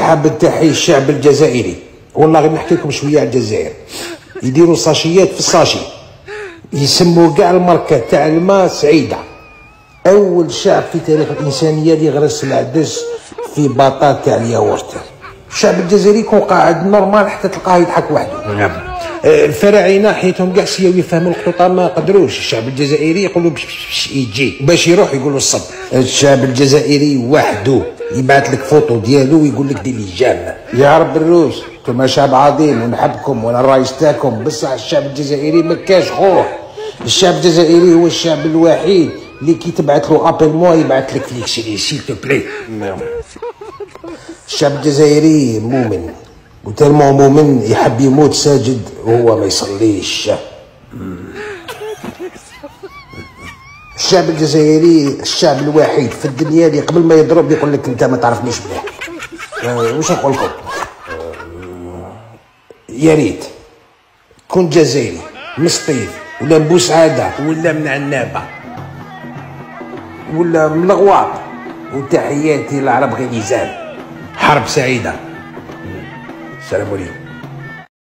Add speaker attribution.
Speaker 1: حاب تحيي الشعب الجزائري. والله غير نحكي لكم شويه على الجزائر. يديروا ساشيات في الساشي، يسموا كاع الماركه تاع الماء سعيده. اول شعب في تاريخ الانسانيه اللي غرس العدس في باطا تاع الياورت. الشعب الجزائري يكون قاعد نورمال حتى تلقاه يضحك وحده.
Speaker 2: نعم.
Speaker 1: الفراعنه حيتهم كاع سياو يفهموا الخطوطه ما قدروش. الشعب الجزائري يقولوا يجي باش يروح يقولوا الصد. الشعب الجزائري وحده يبعث لك فوطو ديالو ويقول لك دير لي جامه. يا رب الروس انتوما شعب عظيم ونحبكم وانا الرئيس تاعكم، بصح الشعب الجزائري ما كاش خوه. الشعب الجزائري هو الشعب الوحيد اللي كي تبعث له ابل موا يبعث لك فليكسي سيل تو بلي. الشعب الجزائري مؤمن وتالمو مؤمن يحب يموت ساجد وهو ما يصليش. الشعب الجزائري الشعب الوحيد في الدنيا اللي قبل ما يضرب يقول لك انت ما تعرفنيش مليح. واش نقول لكم؟ يا ريت كون جزائري مسطيف ولا بوسعاده ولا من عنابه ولا من الغواط. وتحياتي للعرب غليزان. حرب سعيده. السلام عليكم.